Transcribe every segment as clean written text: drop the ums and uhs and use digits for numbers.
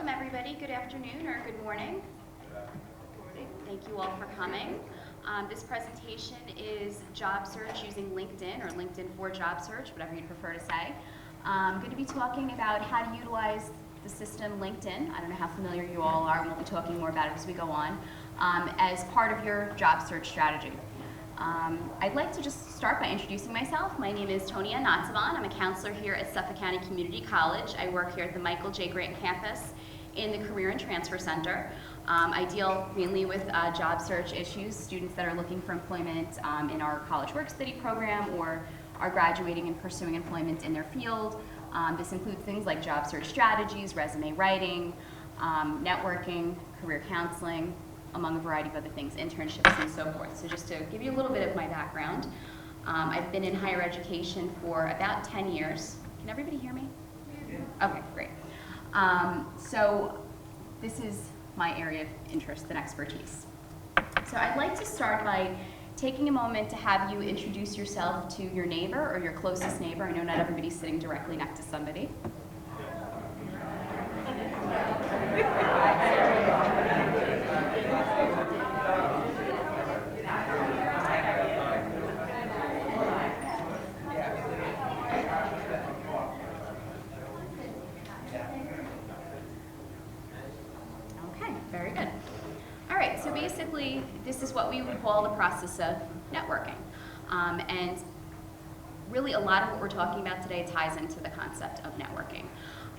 Welcome everybody. Good afternoon or good morning. Thank you all for coming. This presentation is job search using LinkedIn or LinkedIn for job search, whatever you'd prefer to say. I'm going to be talking about how to utilize the system LinkedIn. I don't know how familiar you all are, and we'll be talking more about it as we go on, as part of your job search strategy. I'd like to just start by introducing myself. My name is Tonia Natsavan. I'm a counselor here at Suffolk County Community College. I work here at the Michael J. Grant campus in the Career and Transfer Center. I deal mainly with job search issues, students that are looking for employment in our college work study program or are graduating and pursuing employment in their field. This includes things like job search strategies, resume writing, networking, career counseling, among a variety of other things, internships and so forth. So just to give you a little bit of my background, I've been in higher education for about 10 years. Can everybody hear me? Okay, great. So this is my area of interest and expertise. So I'd like to start by taking a moment to have you introduce yourself to your neighbor or your closest neighbor. I know not everybody's sitting directly next to somebody. Very good. All right, so basically, this is what we would call the process of networking. And really, a lot of what we're talking about today ties into the concept of networking.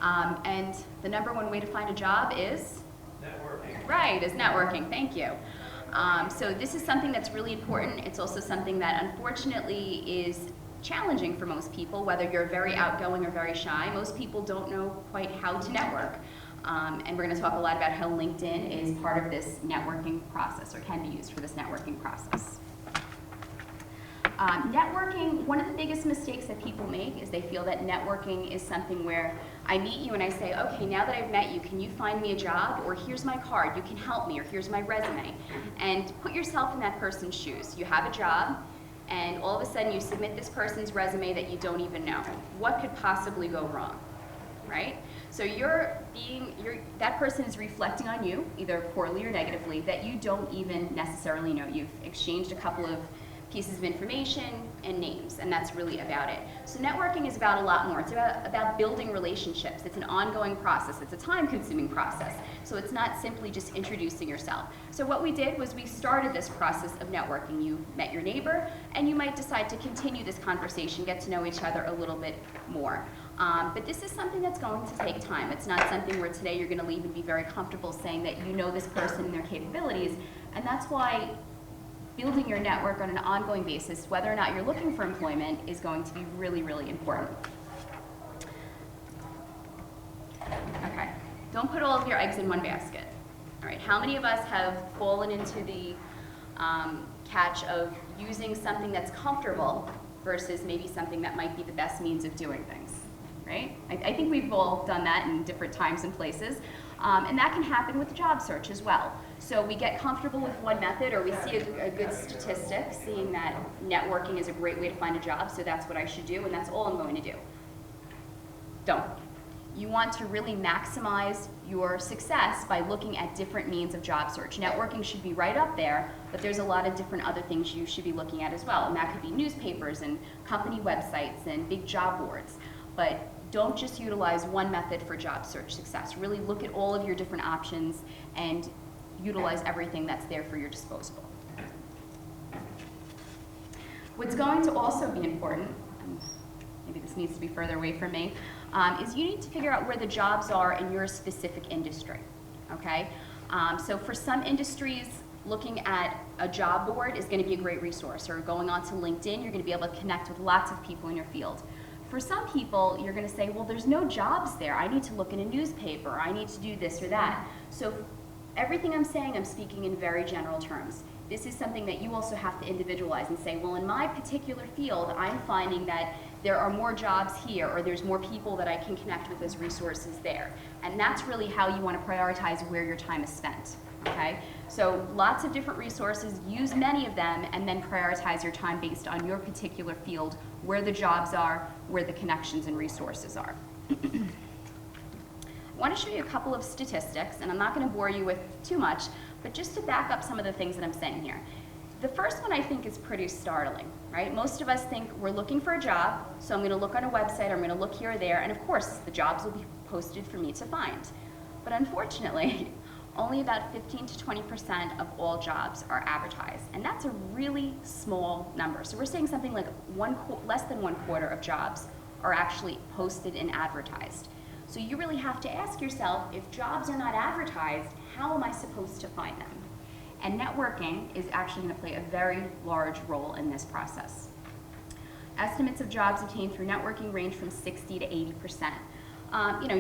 And the number one way to find a job is? Networking. Right, is networking. Thank you. So this is something that's really important. It's also something that, unfortunately, is challenging for most people, whether you're very outgoing or very shy. Most people don't know quite how to network. And we're going to talk a lot about how LinkedIn is part of this networking process, or can be used for this networking process. Networking, one of the biggest mistakes that people make is they feel that networking is something where I meet you and I say, okay, now that I've met you, can you find me a job? Or here's my card, you can help me, or here's my resume. And put yourself in that person's shoes. You have a job, and all of a sudden you submit this person's resume that you don't even know. What could possibly go wrong, right? So that person is reflecting on you, either poorly or negatively, that you don't even necessarily know. You've exchanged a couple of pieces of information and names, and that's really about it. So networking is about a lot more. It's about building relationships. It's an ongoing process. It's a time-consuming process. So it's not simply just introducing yourself. So what we did was we started this process of networking. You met your neighbor, and you might decide to continue this conversation, get to know each other a little bit more. But this is something that's going to take time. It's not something where today you're going to leave and be very comfortable saying that you know this person and their capabilities. And that's why building your network on an ongoing basis, whether or not you're looking for employment, is going to be really, really important. Okay, don't put all of your eggs in one basket. All right, how many of us have fallen into the catch of using something that's comfortable versus maybe something that might be the best means of doing things? Right? I think we've all done that in different times and places. And that can happen with job search as well. So we get comfortable with one method, or we see a good statistic seeing that networking is a great way to find a job, so that's what I should do, and that's all I'm going to do. Don't. You want to really maximize your success by looking at different means of job search. Networking should be right up there, but there's a lot of different other things you should be looking at as well. And that could be newspapers and company websites and big job boards. But don't just utilize one method for job search success. Really look at all of your different options and utilize everything that's there for your disposal. What's going to also be important, and maybe this needs to be further away from me, is you need to figure out where the jobs are in your specific industry, okay? So for some industries, looking at a job board is going to be a great resource, or going onto LinkedIn, you're going to be able to connect with lots of people in your field. For some people, you're going to say, well, there's no jobs there. I need to look in a newspaper. I need to do this or that. So everything I'm saying, I'm speaking in very general terms. This is something that you also have to individualize and say, well, in my particular field, I'm finding that there are more jobs here, or there's more people that I can connect with as resources there. And that's really how you want to prioritize where your time is spent. Okay? So lots of different resources, use many of them, and then prioritize your time based on your particular field, where the jobs are, where the connections and resources are. I want to show you a couple of statistics, and I'm not going to bore you with too much, but just to back up some of the things that I'm saying here. The first one I think is pretty startling, right? Most of us think we're looking for a job, so I'm going to look on a website, I'm going to look here or there, and of course the jobs will be posted for me to find. But unfortunately, only about 15 to 20% of all jobs are advertised, and that's a really small number. So we're saying something like less than 1/4 of jobs are actually posted and advertised. So you really have to ask yourself, if jobs are not advertised, how am I supposed to find them? And networking is actually going to play a very large role in this process. Estimates of jobs obtained through networking range from 60 to 80%.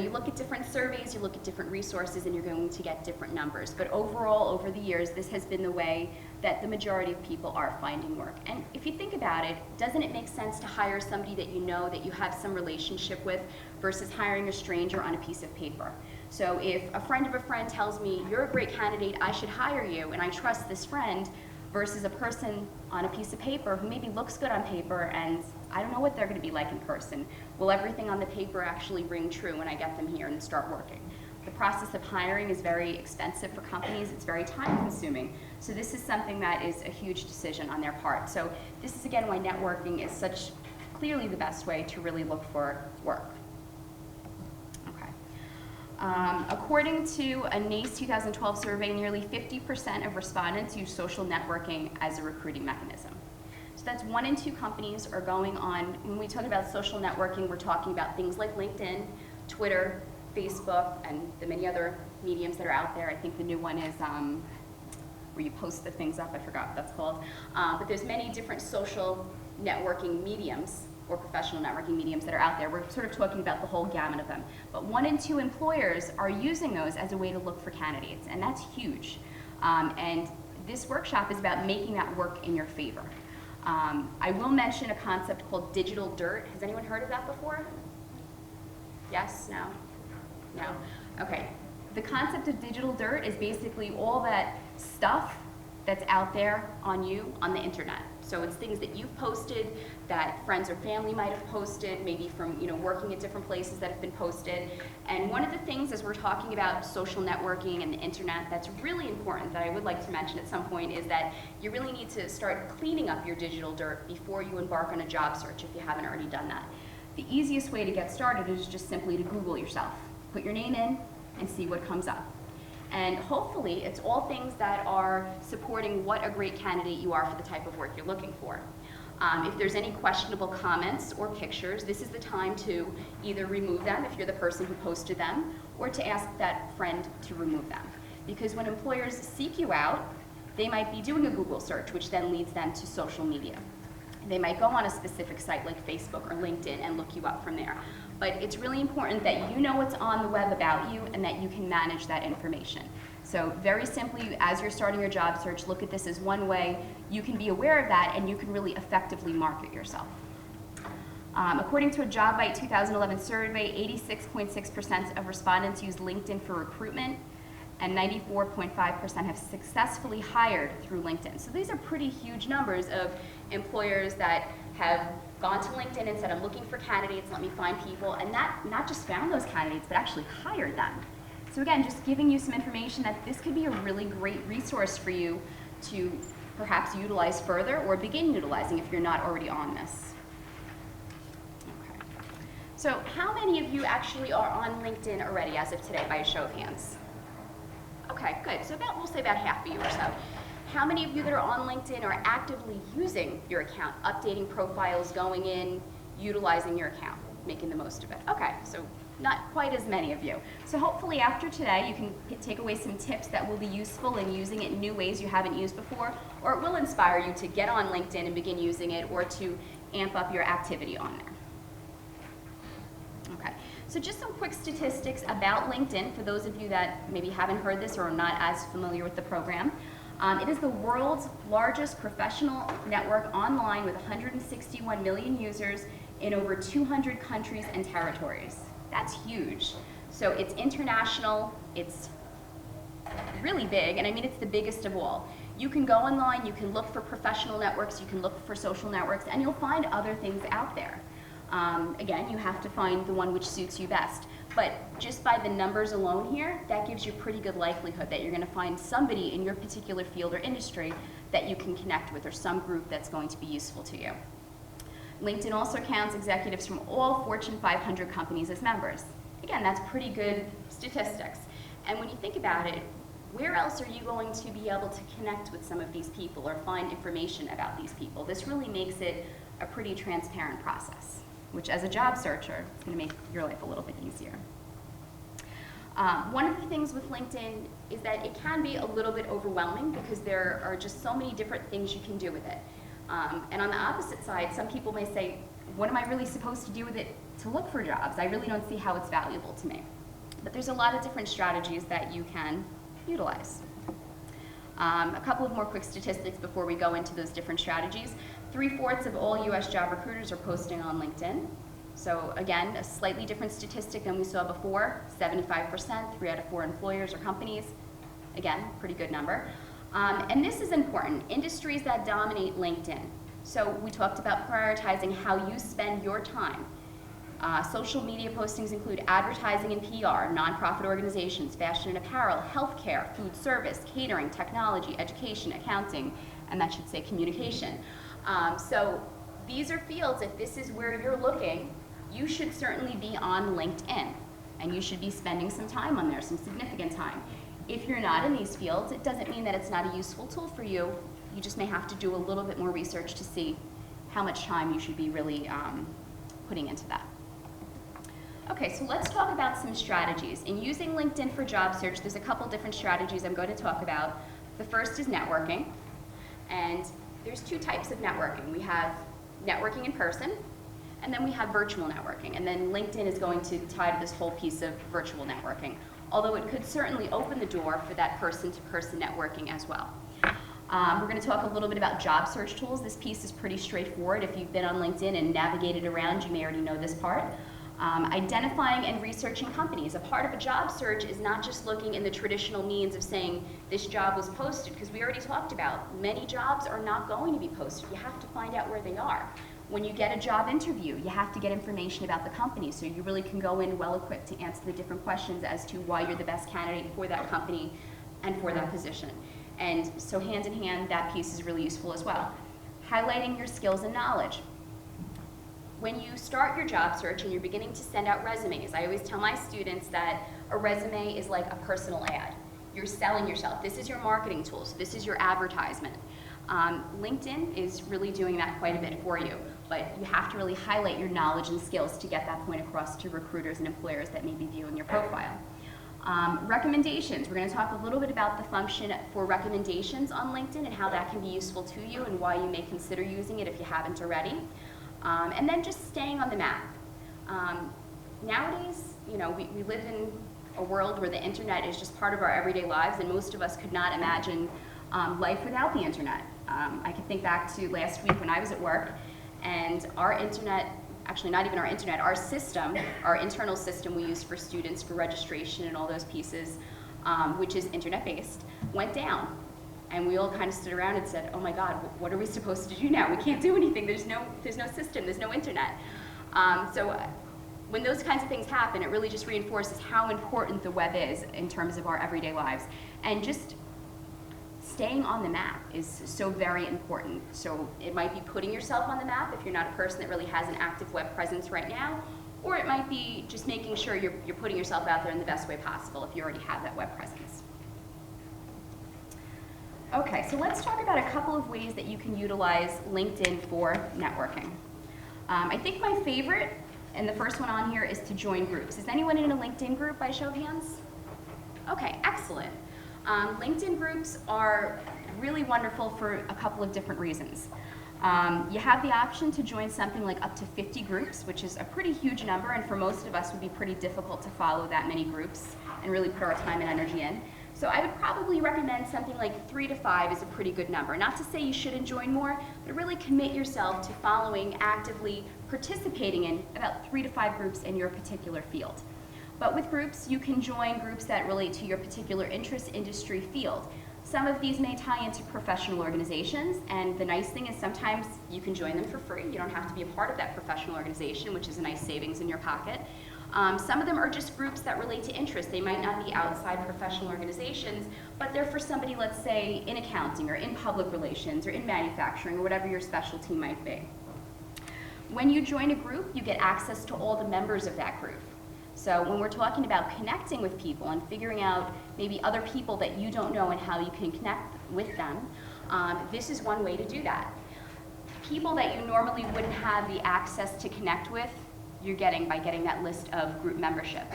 You look at different surveys, you look at different resources, and you're going to get different numbers. But overall, over the years, this has been the way that the majority of people are finding work. And if you think about it, doesn't it make sense to hire somebody that you know, that you have some relationship with, versus hiring a stranger on a piece of paper? So if a friend of a friend tells me, you're a great candidate, I should hire you, and I trust this friend, versus a person on a piece of paper who maybe looks good on paper and I don't know what they're going to be like in person. Will everything on the paper actually ring true when I get them here and start working? The process of hiring is very expensive for companies. It's very time consuming. So this is something that is a huge decision on their part. So this is again why networking is such clearly the best way to really look for work. According to a NACE 2012 survey, nearly 50% of respondents use social networking as a recruiting mechanism. So that's 1 in 2 companies are going on. When we talk about social networking, we're talking about things like LinkedIn, Twitter, Facebook, and the many other mediums that are out there. I think the new one is where you post the things up. I forgot what that's called. But there's many different social networking mediums or professional networking mediums that are out there. We're sort of talking about the whole gamut of them. But 1 in 2 employers are using those as a way to look for candidates, and that's huge. And this workshop is about making that work in your favor. I will mention a concept called digital dirt. Has anyone heard of that before? Yes? No? No? Okay. The concept of digital dirt is basically all that stuff that's out there on you on the internet. So it's things that you've posted, that friends or family might have posted, maybe from working at different places that have been posted. And one of the things as we're talking about social networking and the internet that's really important that I would like to mention at some point is that you really need to start cleaning up your digital dirt before you embark on a job search if you haven't already done that. The easiest way to get started is just simply to Google yourself. Put your name in and see what comes up. And hopefully it's all things that are supporting what a great candidate you are for the type of work you're looking for. If there's any questionable comments or pictures, this is the time to either remove them if you're the person who posted them, or to ask that friend to remove them. Because when employers seek you out, they might be doing a Google search, which then leads them to social media. They might go on a specific site like Facebook or LinkedIn and look you up from there. But it's really important that you know what's on the web about you and that you can manage that information. So very simply, as you're starting your job search, look at this as one way you can be aware of that and you can really effectively market yourself. According to a JobBite 2011 survey, 86.6% of respondents use LinkedIn for recruitment, and 94.5% have successfully hired through LinkedIn. So these are pretty huge numbers of employers that have gone to LinkedIn and said, I'm looking for candidates, let me find people, and not just found those candidates, but actually hired them. So again, just giving you some information that this could be a really great resource for you to perhaps utilize further or begin utilizing if you're not already on this. Okay. So how many of you actually are on LinkedIn already as of today by a show of hands? Okay, good. So we'll say about half of you or so. How many of you that are on LinkedIn are actively using your account, updating profiles, going in, utilizing your account, making the most of it? Okay, so not quite as many of you. So hopefully after today you can take away some tips that will be useful in using it in new ways you haven't used before, or it will inspire you to get on LinkedIn and begin using it, or to amp up your activity on there. Okay, so just some quick statistics about LinkedIn for those of you that maybe haven't heard this or are not as familiar with the program. It is the world's largest professional network online with 161 million users in over 200 countries and territories. That's huge. So it's international, it's really big, and I mean it's the biggest of all. You can go online, you can look for professional networks, you can look for social networks, and you'll find other things out there. Again, you have to find the one which suits you best. But just by the numbers alone here, that gives you a pretty good likelihood that you're going to find somebody in your particular field or industry that you can connect with, or some group that's going to be useful to you. LinkedIn also counts executives from all Fortune 500 companies as members. Again, that's pretty good statistics. And when you think about it, where else are you going to be able to connect with some of these people or find information about these people? This really makes it a pretty transparent process, which as a job searcher, is going to make your life a little bit easier. One of the things with LinkedIn is that it can be a little bit overwhelming because there are just so many different things you can do with it. And on the opposite side, some people may say, what am I really supposed to do with it to look for jobs? I really don't see how it's valuable to me. But there's a lot of different strategies that you can utilize. A couple of more quick statistics before we go into those different strategies. 3/4 of all US job recruiters are posting on LinkedIn. So again, a slightly different statistic than we saw before, 75%, 3 out of 4 employers or companies. Again, pretty good number. And this is important, industries that dominate LinkedIn. So we talked about prioritizing how you spend your time. Social media postings include advertising and PR, nonprofit organizations, fashion and apparel, healthcare, food service, catering, technology, education, accounting, and that should say communication. So these are fields, if this is where you're looking, you should certainly be on LinkedIn, and you should be spending some time on there, some significant time. If you're not in these fields, it doesn't mean that it's not a useful tool for you. You just may have to do a little bit more research to see how much time you should be really putting into that. Okay, so let's talk about some strategies. In using LinkedIn for job search, there's a couple different strategies I'm going to talk about. The first is networking, and there's 2 types of networking. We have networking in person, and then we have virtual networking, and then LinkedIn is going to tie to this whole piece of virtual networking, although it could certainly open the door for that person-to-person networking as well. We're going to talk a little bit about job search tools. This piece is pretty straightforward. If you've been on LinkedIn and navigated around, you may already know this part. Identifying and researching companies. A part of a job search is not just looking in the traditional means of saying this job was posted, because we already talked about many jobs are not going to be posted. You have to find out where they are. When you get a job interview, you have to get information about the company, so you really can go in well equipped to answer the different questions as to why you're the best candidate for that company and for that position. And so hand in hand, that piece is really useful as well. Highlighting your skills and knowledge. When you start your job search and you're beginning to send out resumes, I always tell my students that a resume is like a personal ad. You're selling yourself. This is your marketing tools. This is your advertisement. LinkedIn is really doing that quite a bit for you, but you have to really highlight your knowledge and skills to get that point across to recruiters and employers that may be viewing your profile. Recommendations. We're going to talk a little bit about the function for recommendations on LinkedIn and how that can be useful to you and why you may consider using it if you haven't already. And then just staying on the map. Nowadays, you know, we live in a world where the internet is just part of our everyday lives, and most of us could not imagine life without the internet. I can think back to last week when I was at work, and our internet, actually not even our internet, our system, our internal system we use for students for registration and all those pieces, which is internet-based, went down. And we all kind of stood around and said, oh my God, what are we supposed to do now? We can't do anything. There's no system, there's no internet. So when those kinds of things happen, it really just reinforces how important the web is in terms of our everyday lives. And just staying on the map is so very important. So it might be putting yourself on the map if you're not a person that really has an active web presence right now, or it might be just making sure you're putting yourself out there in the best way possible if you already have that web presence. Okay, so let's talk about a couple of ways that you can utilize LinkedIn for networking. I think my favorite, and the first one on here, is to join groups. Is anyone in a LinkedIn group by show of hands? Okay, excellent. LinkedIn groups are really wonderful for a couple of different reasons. You have the option to join something like up to 50 groups, which is a pretty huge number, and for most of us would be pretty difficult to follow that many groups and really put our time and energy in. So I would probably recommend something like 3 to 5 is a pretty good number. Not to say you shouldn't join more, but really commit yourself to following, actively participating in about 3 to 5 groups in your particular field. But with groups, you can join groups that relate to your particular interest, industry, field. Some of these may tie into professional organizations, and the nice thing is sometimes you can join them for free. You don't have to be a part of that professional organization, which is a nice savings in your pocket. Some of them are just groups that relate to interest. They might not be outside professional organizations, but they're for somebody, let's say, in accounting or in public relations or in manufacturing or whatever your specialty might be. When you join a group, you get access to all the members of that group. So when we're talking about connecting with people and figuring out maybe other people that you don't know and how you can connect with them, this is one way to do that. People that you normally wouldn't have the access to connect with, you're getting by getting that list of group membership.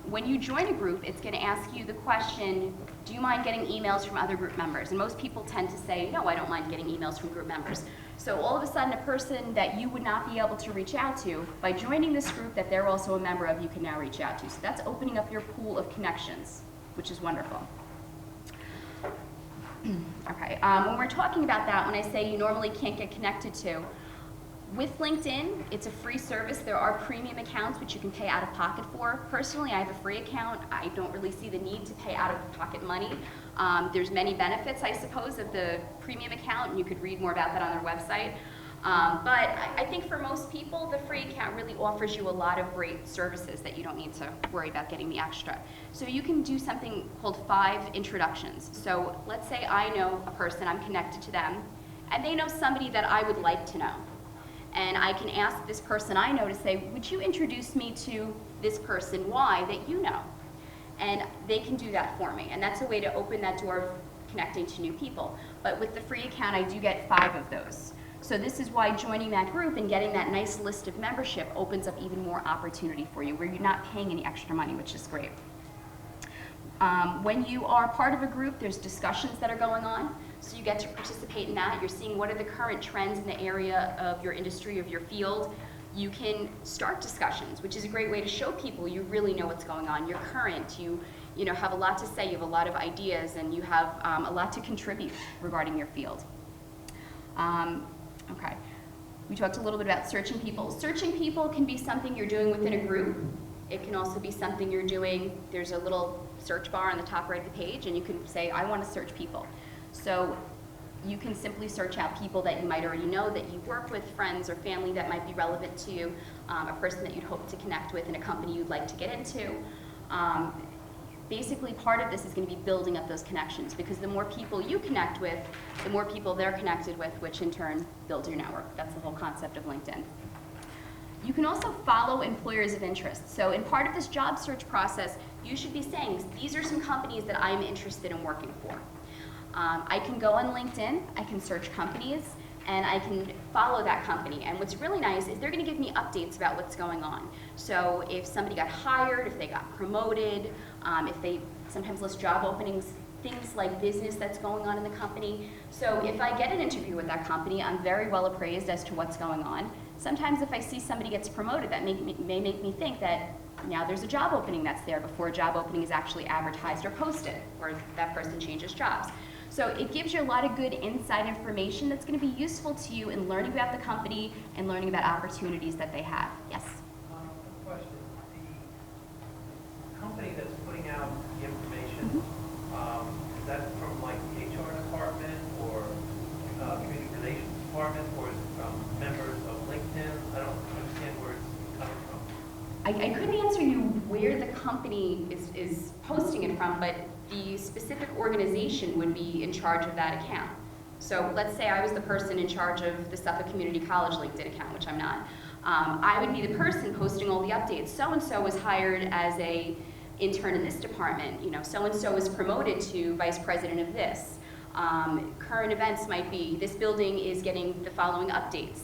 When you join a group, it's going to ask you the question, do you mind getting emails from other group members? And most people tend to say, no, I don't mind getting emails from group members. So all of a sudden, a person that you would not be able to reach out to, by joining this group that they're also a member of, you can now reach out to. So that's opening up your pool of connections, which is wonderful. Okay, when we're talking about that, when I say you normally can't get connected to, with LinkedIn, it's a free service. There are premium accounts which you can pay out of pocket for. Personally, I have a free account. I don't really see the need to pay out of pocket money. There's many benefits, I suppose, of the premium account, and you could read more about that on their website. But I think for most people, the free account really offers you a lot of great services that you don't need to worry about getting the extra. So you can do something called 5 introductions. So let's say I know a person, I'm connected to them, and they know somebody that I would like to know. And I can ask this person I know to say, would you introduce me to this person Y that you know? And they can do that for me. And that's a way to open that door of connecting to new people. But with the free account, I do get 5 of those. So this is why joining that group and getting that nice list of membership opens up even more opportunity for you, where you're not paying any extra money, which is great. When you are part of a group, there's discussions that are going on. So you get to participate in that. You're seeing what are the current trends in the area of your industry, of your field. You can start discussions, which is a great way to show people you really know what's going on. You're current. You have a lot to say. You have a lot of ideas, and you have a lot to contribute regarding your field. Okay. We talked a little bit about searching people. Searching people can be something you're doing within a group. It can also be something you're doing. There's a little search bar on the top right of the page, and you can say, I want to search people. So you can simply search out people that you might already know, that you work with, friends or family that might be relevant to you, a person that you'd hope to connect with in a company you'd like to get into. Basically, part of this is going to be building up those connections, because the more people you connect with, the more people they're connected with, which in turn builds your network. That's the whole concept of LinkedIn. You can also follow employers of interest. So in part of this job search process, you should be saying, these are some companies that I'm interested in working for. I can go on LinkedIn, I can search companies, and I can follow that company. And what's really nice is they're going to give me updates about what's going on. So if somebody got hired, if they got promoted, if they sometimes list job openings, things like business that's going on in the company. So if I get an interview with that company, I'm very well appraised as to what's going on. Sometimes if I see somebody gets promoted, that may make me think that now there's a job opening that's there before a job opening is actually advertised or posted, or that person changes jobs. So it gives you a lot of good inside information that's going to be useful to you in learning about the company and learning about opportunities that they have. Yes? Question. The company that's putting out the information, is that from like the HR department or community relations department, or is it from members of LinkedIn? I don't understand where it's coming from. I couldn't answer you where the company is posting it from, but the specific organization would be in charge of that account. So let's say I was the person in charge of the Suffolk Community College LinkedIn account, which I'm not. I would be the person posting all the updates. So-and-so was hired as a intern in this department. So-and-so was promoted to vice president of this. Current events might be, this building is getting the following updates.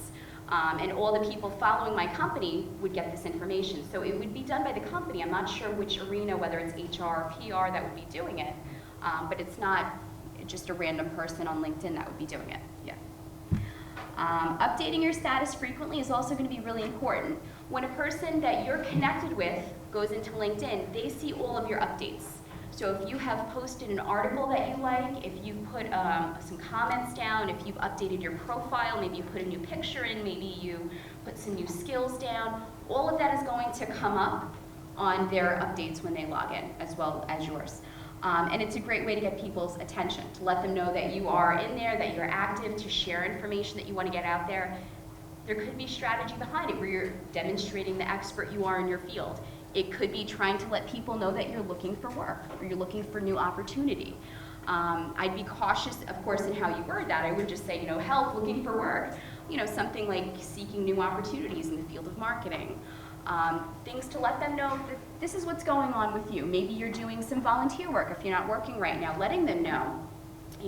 And all the people following my company would get this information. So it would be done by the company. I'm not sure which arena, whether it's HR or PR, that would be doing it. But it's not just a random person on LinkedIn that would be doing it. Yeah. Updating your status frequently is also going to be really important. When a person that you're connected with goes into LinkedIn, they see all of your updates. So if you have posted an article that you like, if you put some comments down, if you've updated your profile, maybe you put a new picture in, maybe you put some new skills down, all of that is going to come up on their updates when they log in, as well as yours. And it's a great way to get people's attention, to let them know that you are in there, that you're active, to share information that you want to get out there. There could be strategy behind it where you're demonstrating the expert you are in your field. It could be trying to let people know that you're looking for work or you're looking for new opportunity. I'd be cautious, of course, in how you word that. I would just say, help, looking for work. Something like seeking new opportunities in the field of marketing. Things to let them know that this is what's going on with you. Maybe you're doing some volunteer work if you're not working right now, letting them know.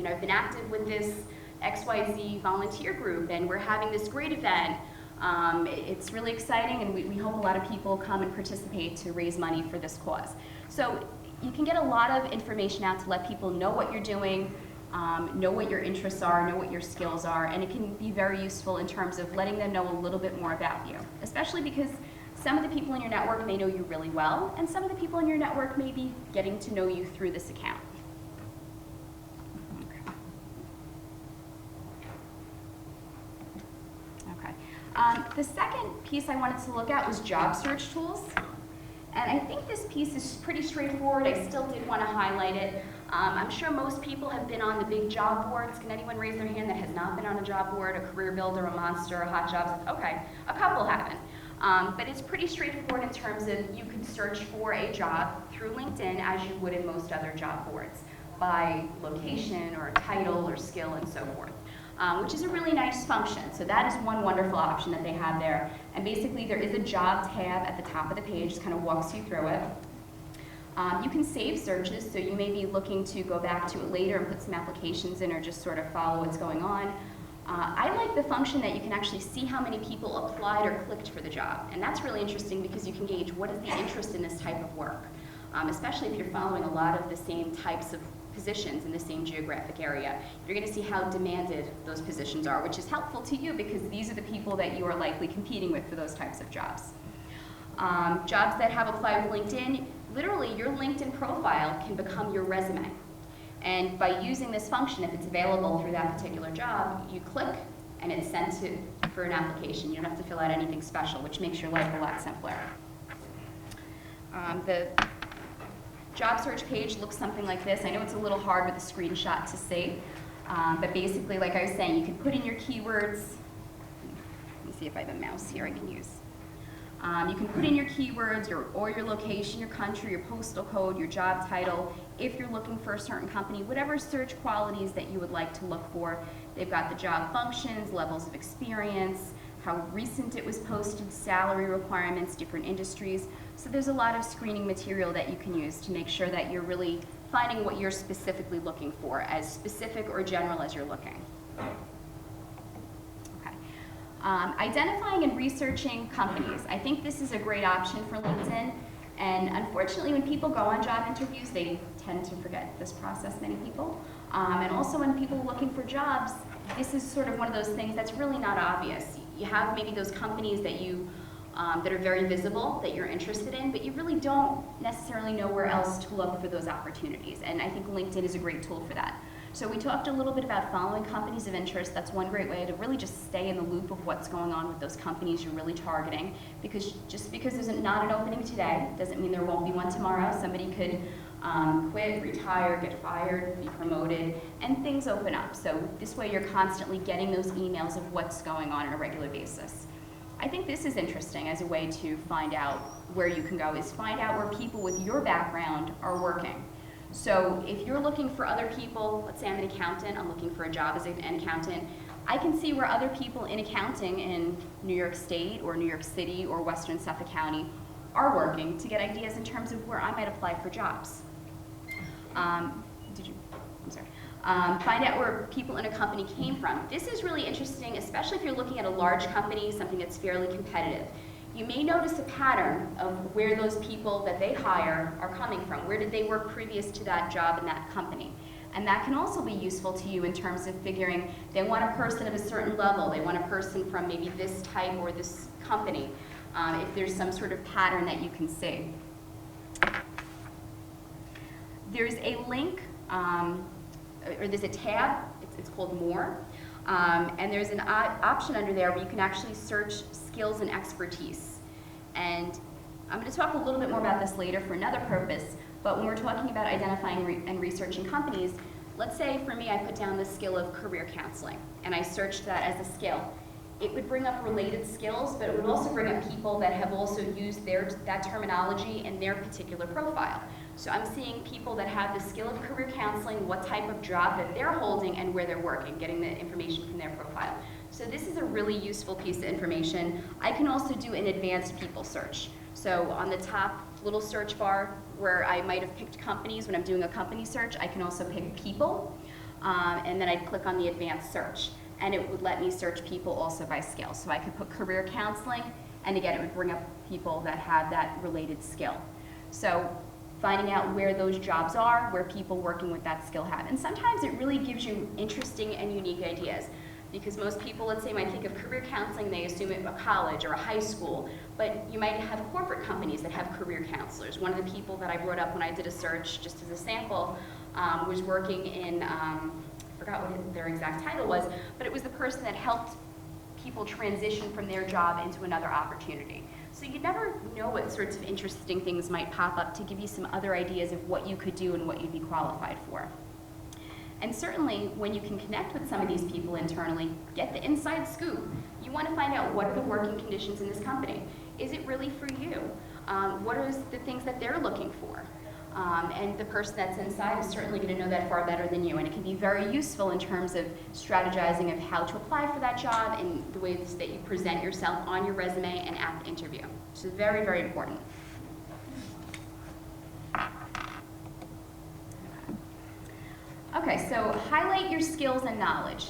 I've been active with this XYZ volunteer group and we're having this great event. It's really exciting and we hope a lot of people come and participate to raise money for this cause. So you can get a lot of information out to let people know what you're doing, know what your interests are, know what your skills are, and it can be very useful in terms of letting them know a little bit more about you, especially because some of the people in your network may know you really well, and some of the people in your network may be getting to know you through this account. The second piece I wanted to look at was job search tools. And I think this piece is pretty straightforward. I still did want to highlight it. I'm sure most people have been on the big job boards. Can anyone raise their hand that has not been on a job board, a Career Builder, a Monster, a Hot Jobs? Okay, a couple haven't. But it's pretty straightforward in terms of you can search for a job through LinkedIn as you would in most other job boards by location or title or skill and so forth. Which is a really nice function. So that is one wonderful option that they have there. And basically there is a job tab at the top of the page, just kind of walks you through it. You can save searches, so you may be looking to go back to it later and put some applications in or just sort of follow what's going on. I like the function that you can actually see how many people applied or clicked for the job. And that's really interesting because you can gauge what is the interest in this type of work, especially if you're following a lot of the same types of positions in the same geographic area. You're going to see how demanded those positions are, which is helpful to you because these are the people that you are likely competing with for those types of jobs. Jobs that have applied with LinkedIn, literally your LinkedIn profile can become your resume. And by using this function, if it's available through that particular job, you click and it's sent for an application. You don't have to fill out anything special, which makes your life a lot simpler. The job search page looks something like this. I know it's a little hard with a screenshot to see, but basically, like I was saying, you can put in your keywords. Let me see if I have a mouse here I can use. You can put in your keywords or your location, your country, your postal code, your job title, if you're looking for a certain company, whatever search qualities that you would like to look for. They've got the job functions, levels of experience, how recent it was posted, salary requirements, different industries. So there's a lot of screening material that you can use to make sure that you're really finding what you're specifically looking for, as specific or general as you're looking. Okay. Identifying and researching companies. I think this is a great option for LinkedIn. And unfortunately, when people go on job interviews, they tend to forget this process, many people. And also when people are looking for jobs, this is sort of one of those things that's really not obvious. You have maybe those companies that that are very visible, that you're interested in, but you really don't necessarily know where else to look for those opportunities. And I think LinkedIn is a great tool for that. So we talked a little bit about following companies of interest. That's one great way to really just stay in the loop of what's going on with those companies you're really targeting. Because just because there's not an opening today, doesn't mean there won't be one tomorrow. Somebody could quit, retire, get fired, be promoted, and things open up. So this way you're constantly getting those emails of what's going on a regular basis. I think this is interesting as a way to find out where you can go, is find out where people with your background are working. So if you're looking for other people, let's say I'm an accountant, I'm looking for a job as an accountant, I can see where other people in accounting in New York State or New York City or Western Suffolk County are working to get ideas in terms of where I might apply for jobs. Find out where people in a company came from. This is really interesting, especially if you're looking at a large company, something that's fairly competitive. You may notice a pattern of where those people that they hire are coming from. Where did they work previous to that job in that company? And that can also be useful to you in terms of figuring they want a person of a certain level, they want a person from maybe this type or this company, if there's some sort of pattern that you can see. There's a link, or there's a tab, it's called More, and there's an option under there where you can actually search skills and expertise. And I'm going to talk a little bit more about this later for another purpose, but when we're talking about identifying and researching companies, let's say for me I put down the skill of career counseling, and I searched that as a skill. it would bring up related skills, but it would also bring up people that have also used that terminology in their particular profile. So I'm seeing people that have the skill of career counseling, what type of job that they're holding and where they're working, getting the information from their profile. So this is a really useful piece of information. I can also do an advanced people search. So on the top little search bar where I might have picked companies, when I'm doing a company search, I can also pick people, and then I'd click on the advanced search. And it would let me search people also by skill. So I could put career counseling, and again, it would bring up people that have that related skill. So finding out where those jobs are, where people working with that skill have. And sometimes it really gives you interesting and unique ideas. Because most people, let's say, might think of career counseling, they assume it a college or a high school, but you might have corporate companies that have career counselors. One of the people that I brought up when I did a search, just as a sample, was working in, I forgot what their exact title was, but it was the person that helped people transition from their job into another opportunity. So you never know what sorts of interesting things might pop up to give you some other ideas of what you could do and what you'd be qualified for. And certainly, when you can connect with some of these people internally, get the inside scoop. You want to find out what are the working conditions in this company. Is it really for you? What are the things that they're looking for? And the person that's inside is certainly going to know that far better than you. And it can be very useful in terms of strategizing of how to apply for that job and the ways that you present yourself on your resume and at the interview. So very, very important. Okay, so highlight your skills and knowledge.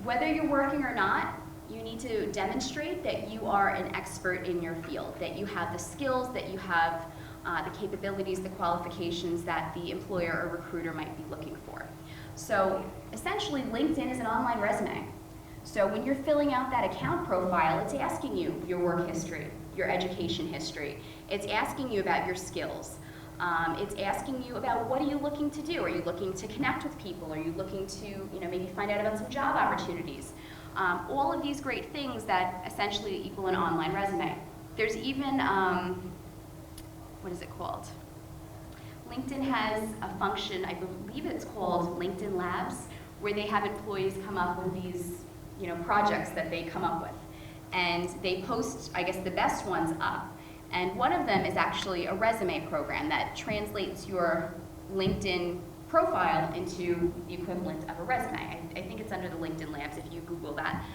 Whether you're working or not, you need to demonstrate that you are an expert in your field, that you have the skills, that you have the capabilities, the qualifications that the employer or recruiter might be looking for. So essentially, LinkedIn is an online resume. So when you're filling out that account profile, it's asking you your work history, your education history. It's asking you about your skills. It's asking you about what are you looking to do? Are you looking to connect with people? Are you looking to maybe find out about some job opportunities? All of these great things that essentially equal an online resume. There's even, what is it called? LinkedIn has a function, I believe it's called LinkedIn Labs, where they have employees come up with these projects that they come up with. And they post, I guess, the best ones up. And one of them is actually a resume program that translates your LinkedIn profile into the equivalent of a resume. I think it's under the LinkedIn Labs if you Google that.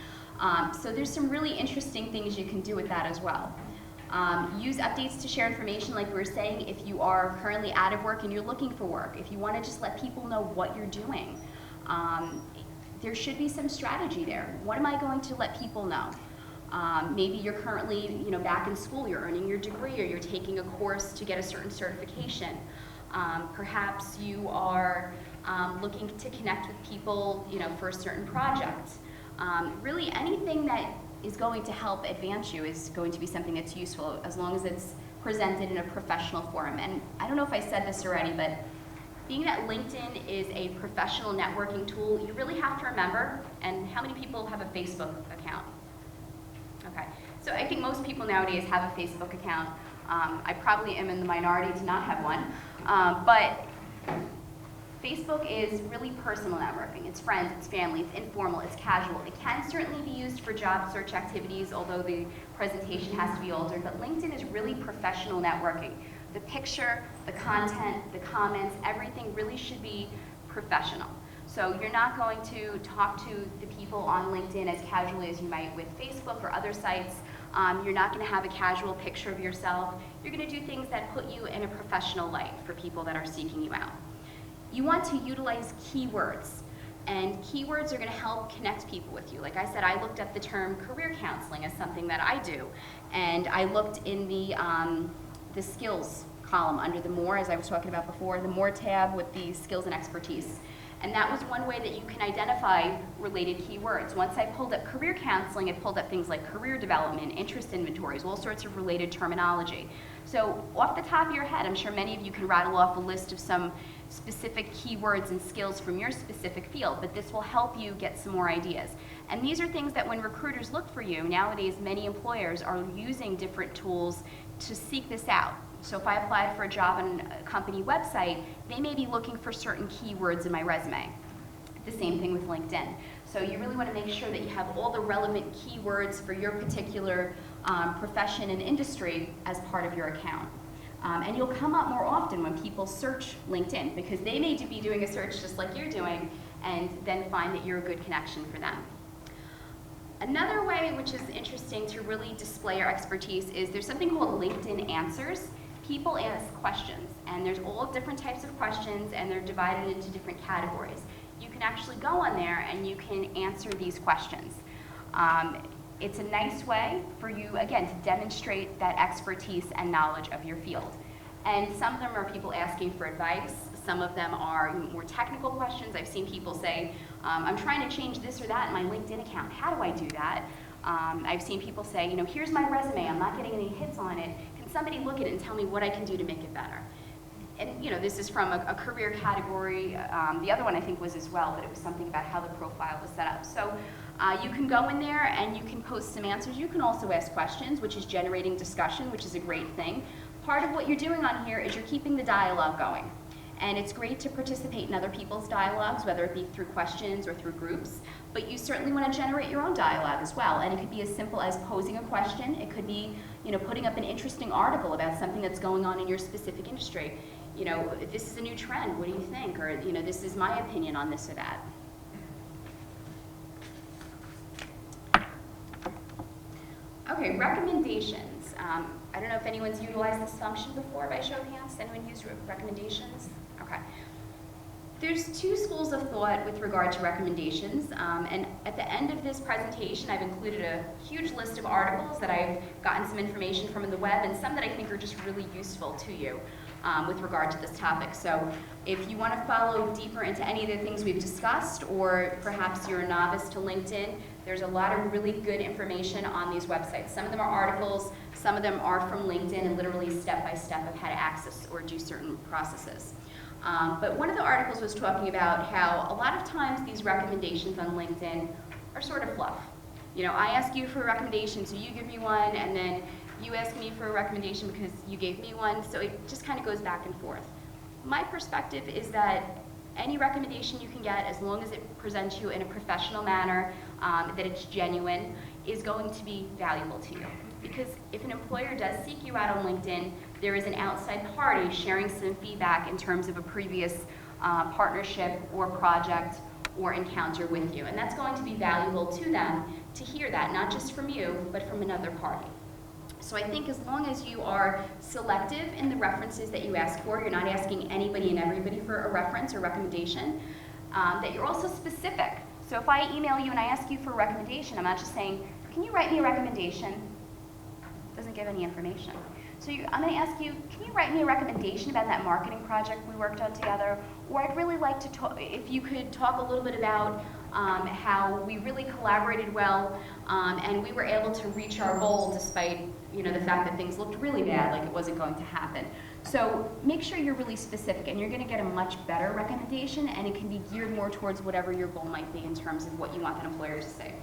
So there's some really interesting things you can do with that as well. Use updates to share information, like we were saying, if you are currently out of work and you're looking for work, if you want to just let people know what you're doing. There should be some strategy there. What am I going to let people know? Maybe you're currently back in school, you're earning your degree, or you're taking a course to get a certain certification. Perhaps you are looking to connect with people for a certain project. Really anything that is going to help advance you is going to be something that's useful as long as it's presented in a professional forum. And I don't know if I said this already, but being that LinkedIn is a professional networking tool, you really have to remember, and how many people have a Facebook account? Okay, so I think most people nowadays have a Facebook account. I probably am in the minority to not have one, but Facebook is really personal networking. It's friends, it's family, it's informal, it's casual. It can certainly be used for job search activities, although the presentation has to be altered, but LinkedIn is really professional networking. The picture, the content, the comments, everything really should be professional. So you're not going to talk to the people on LinkedIn as casually as you might with Facebook or other sites. You're not going to have a casual picture of yourself. You're going to do things that put you in a professional light for people that are seeking you out. You want to utilize keywords, and keywords are going to help connect people with you. Like I said, I looked up the term career counseling as something that I do, and I looked in the skills column under the more, as I was talking about before, the more tab with the skills and expertise. And that was one way that you can identify related keywords. Once I pulled up career counseling, it pulled up things like career development, interest inventories, all sorts of related terminology. So off the top of your head, I'm sure many of you can rattle off a list of some specific keywords and skills from your specific field, but this will help you get some more ideas. And these are things that when recruiters look for you, nowadays many employers are using different tools to seek this out. So if I applied for a job on a company website, they may be looking for certain keywords in my resume. The same thing with LinkedIn. So you really want to make sure that you have all the relevant keywords for your particular profession and industry as part of your account. And you'll come up more often when people search LinkedIn, because they may be doing a search just like you're doing and then find that you're a good connection for them. Another way which is interesting to really display your expertise is there's something called LinkedIn Answers. People ask questions, and there's all different types of questions, and they're divided into different categories. You can actually go on there and you can answer these questions. It's a nice way for you, again, to demonstrate that expertise and knowledge of your field. And some of them are people asking for advice. Some of them are more technical questions. I've seen people say, I'm trying to change this or that in my LinkedIn account. How do I do that? I've seen people say, here's my resume. I'm not getting any hits on it. Can somebody look at it and tell me what I can do to make it better? And this is from a career category. The other one I think was as well, but it was something about how the profile was set up. So you can go in there and you can post some answers. You can also ask questions, which is generating discussion, which is a great thing. Part of what you're doing on here is you're keeping the dialogue going. And it's great to participate in other people's dialogues, whether it be through questions or through groups, but you certainly want to generate your own dialogue as well. And it could be as simple as posing a question. It could be, putting up an interesting article about something that's going on in your specific industry. This is a new trend, what do you think? Or, this is my opinion on this or that. Okay, recommendations. I don't know if anyone's utilized this function before by show of hands. Anyone used recommendations? Okay. There's two schools of thought with regard to recommendations, and at the end of this presentation, I've included a huge list of articles that I've gotten some information from on the web, and some that I think are just really useful to you with regard to this topic. So if you want to follow deeper into any of the things we've discussed, or perhaps you're a novice to LinkedIn, there's a lot of really good information on these websites. Some of them are articles, some of them are from LinkedIn and literally step-by-step of how to access or do certain processes. But one of the articles was talking about how a lot of times these recommendations on LinkedIn are sort of fluff. I ask you for a recommendation, so you give me one, and then you ask me for a recommendation because you gave me one, so it just kind of goes back and forth. My perspective is that any recommendation you can get, as long as it presents you in a professional manner, that it's genuine, is going to be valuable to you. Because if an employer does seek you out on LinkedIn, there is an outside party sharing some feedback in terms of a previous partnership or project or encounter with you. And that's going to be valuable to them to hear that, not just from you, but from another party. So I think as long as you are selective in the references that you ask for, you're not asking anybody and everybody for a reference or recommendation, that you're also specific. So if I email you and I ask you for a recommendation, I'm not just saying, can you write me a recommendation? Doesn't give any information. So I'm going to ask you, can you write me a recommendation about that marketing project we worked on together? Or I'd really like to talk, if you could talk a little bit about how we really collaborated well and we were able to reach our goal despite the fact that things looked really bad, like it wasn't going to happen. So make sure you're really specific, and you're going to get a much better recommendation, and it can be geared more towards whatever your goal might be in terms of what you want that employer to say.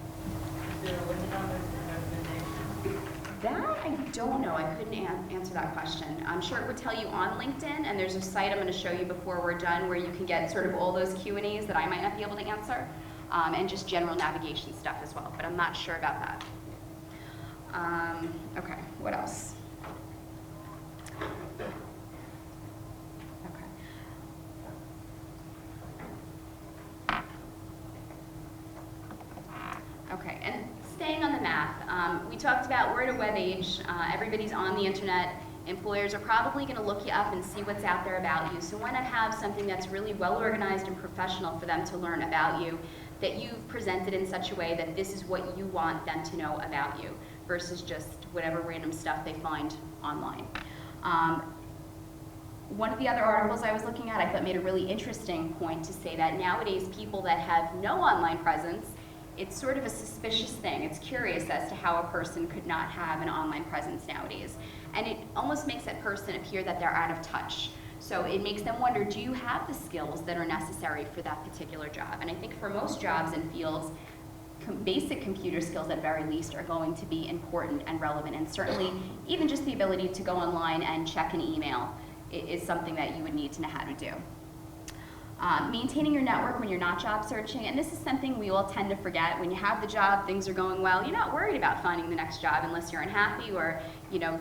Is there a limit on the recommendation? That I don't know. I couldn't answer that question. I'm sure it would tell you on LinkedIn, and there's a site I'm going to show you before we're done where you can get sort of all those Q&As that I might not be able to answer, and just general navigation stuff as well, but I'm not sure about that. Okay, what else? Okay, and staying on the math, we talked about we're at a web age, everybody's on the internet, employers are probably going to look you up and see what's out there about you, so why not have something that's really well organized and professional for them to learn about you, that you've presented in such a way that this is what you want them to know about you, versus just whatever random stuff they find online. One of the other articles I was looking at I thought made a really interesting point to say that nowadays people that have no online presence, it's sort of a suspicious thing. It's curious as to how a person could not have an online presence nowadays. And it almost makes that person appear that they're out of touch. So it makes them wonder, do you have the skills that are necessary for that particular job? And I think for most jobs and fields, basic computer skills at very least are going to be important and relevant. And certainly even just the ability to go online and check an email is something that you would need to know how to do. Maintaining your network when you're not job searching, and this is something we all tend to forget. When you have the job, things are going well, you're not worried about finding the next job unless you're unhappy or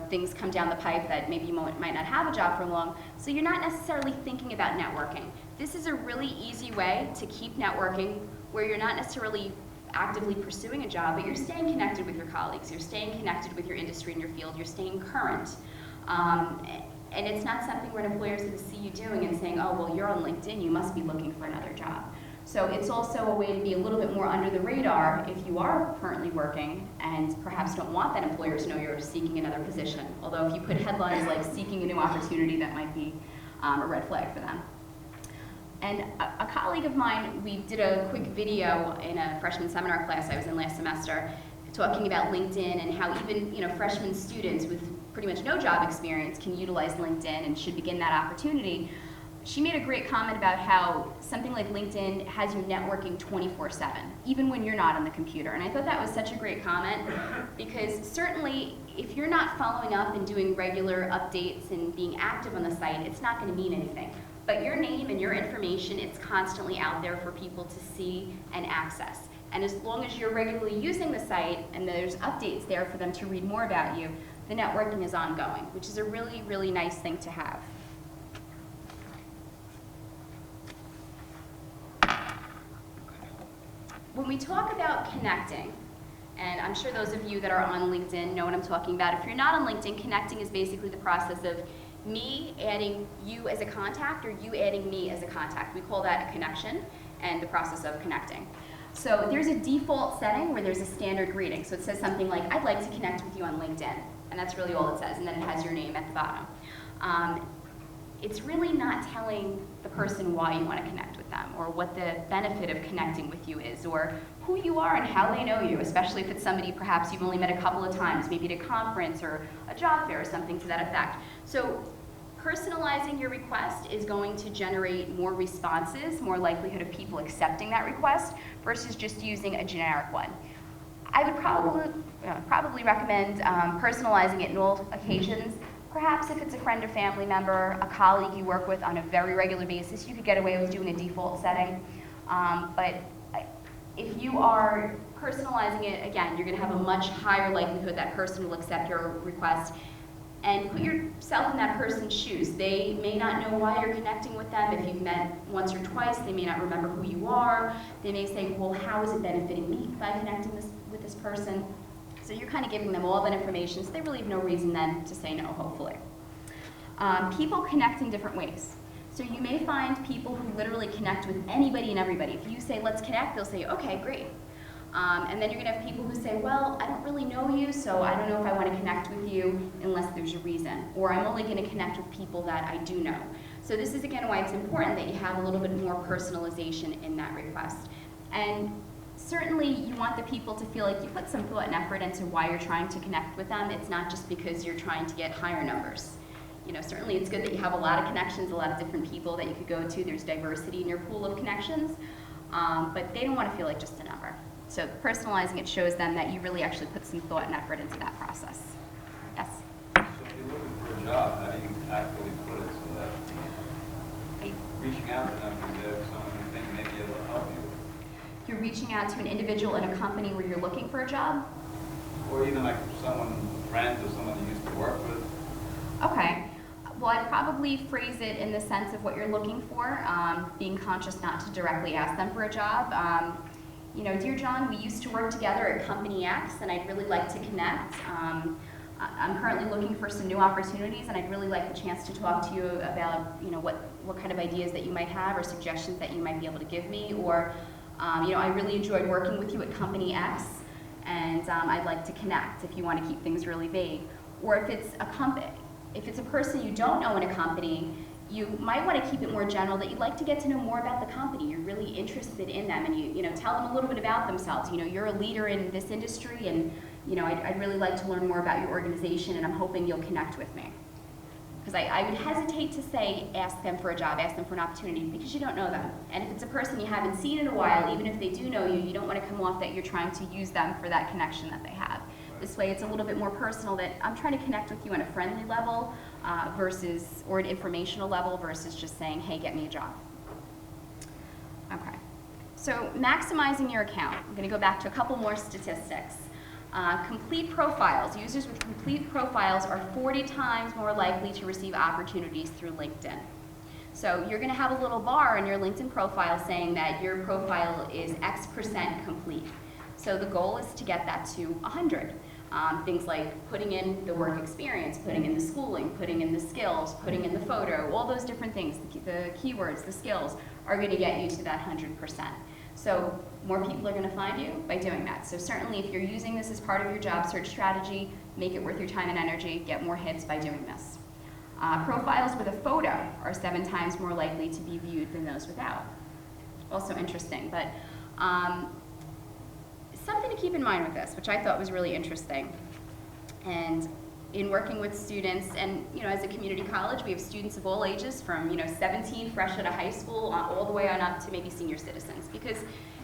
things come down the pipe that maybe you might not have a job for long. So you're not necessarily thinking about networking. This is a really easy way to keep networking where you're not necessarily actively pursuing a job, but you're staying connected with your colleagues, you're staying connected with your industry and your field, you're staying current. And it's not something where an employer is going to see you doing and saying, oh, well, you're on LinkedIn, you must be looking for another job. So it's also a way to be a little bit more under the radar if you are currently working and perhaps don't want that employer to know you're seeking another position. Although if you put headlines like seeking a new opportunity, that might be a red flag for them. And a colleague of mine, we did a quick video in a freshman seminar class I was in last semester talking about LinkedIn and how even freshman students with pretty much no job experience can utilize LinkedIn and should begin that opportunity. She made a great comment about how something like LinkedIn has you networking 24/7, even when you're not on the computer. And I thought that was such a great comment because certainly if you're not following up and doing regular updates and being active on the site, it's not going to mean anything. But your name and your information, it's constantly out there for people to see and access. And as long as you're regularly using the site and there's updates there for them to read more about you, the networking is ongoing, which is a really, really nice thing to have. When we talk about connecting, and I'm sure those of you that are on LinkedIn know what I'm talking about. If you're not on LinkedIn, connecting is basically the process of me adding you as a contact or you adding me as a contact. We call that a connection and the process of connecting. So there's a default setting where there's a standard greeting. So it says something like, I'd like to connect with you on LinkedIn. And that's really all it says. And then it has your name at the bottom. It's really not telling the person why you want to connect with them or what the benefit of connecting with you is or who you are and how they know you, especially if it's somebody perhaps you've only met a couple of times, maybe at a conference or a job fair or something to that effect. So personalizing your request is going to generate more responses, more likelihood of people accepting that request versus just using a generic one. I would probably recommend personalizing it in all occasions. Perhaps if it's a friend or family member, a colleague you work with on a very regular basis, you could get away with doing a default setting. But if you are personalizing it, again, you're going to have a much higher likelihood that person will accept your request. And put yourself in that person's shoes. They may not know why you're connecting with them. If you've met once or twice, they may not remember who you are. They may say, well, how is it benefiting me by connecting with this person? So you're kind of giving them all that information, so they really have no reason then to say no, hopefully. People connect in different ways. So you may find people who literally connect with anybody and everybody. If you say, let's connect, they'll say, okay, great. And then you're going to have people who say, well, I don't really know you, so I don't know if I want to connect with you unless there's a reason. Or I'm only going to connect with people that I do know. So this is, again, why it's important that you have a little bit more personalization in that request. And certainly you want the people to feel like you put some thought and effort into why you're trying to connect with them. It's not just because you're trying to get higher numbers. Certainly it's good that you have a lot of connections, a lot of different people that you could go to. There's diversity in your pool of connections, but they don't want to feel like just a number. So personalizing it shows them that you really actually put some thought and effort into that process. Yes? So if you're looking for a job, how do you actively put it so that reaching out to them is there someone you think may be able to help you? You're reaching out to an individual in a company where you're looking for a job? Or even like someone, friends or someone you used to work with? Okay. Well, I'd probably phrase it in the sense of what you're looking for, being conscious not to directly ask them for a job. Dear John, we used to work together at Company X, and I'd really like to connect. I'm currently looking for some new opportunities, and I'd really like the chance to talk to you about, what kind of ideas that you might have or suggestions that you might be able to give me. Or, I really enjoyed working with you at Company X, and I'd like to connect if you want to keep things really vague. Or if it's a person you don't know in a company, you might want to keep it more general that you'd like to get to know more about the company. You're really interested in them, and you tell them a little bit about themselves. You're a leader in this industry, and I'd really like to learn more about your organization, and I'm hoping you'll connect with me. Because I would hesitate to say ask them for a job, ask them for an opportunity, because you don't know them. And if it's a person you haven't seen in a while, even if they do know you, you don't want to come off that you're trying to use them for that connection that they have. This way it's a little bit more personal, that I'm trying to connect with you on a friendly level or an informational level versus just saying, hey, get me a job. Okay. So maximizing your account. I'm going to go back to a couple more statistics. Complete profiles. Users with complete profiles are 40 times more likely to receive opportunities through LinkedIn. So you're going to have a little bar in your LinkedIn profile saying that your profile is X% complete. So the goal is to get that to 100. Things like putting in the work experience, putting in the schooling, putting in the skills, putting in the photo, all those different things, the keywords, the skills, are going to get you to that 100%. So more people are going to find you by doing that. So certainly if you're using this as part of your job search strategy, make it worth your time and energy, get more hits by doing this. Profiles with a photo are 7 times more likely to be viewed than those without. Also interesting, but something to keep in mind with this, which I thought was really interesting. And in working with students, and as a community college, we have students of all ages from 17 fresh out of high school all the way on up to maybe senior citizens, because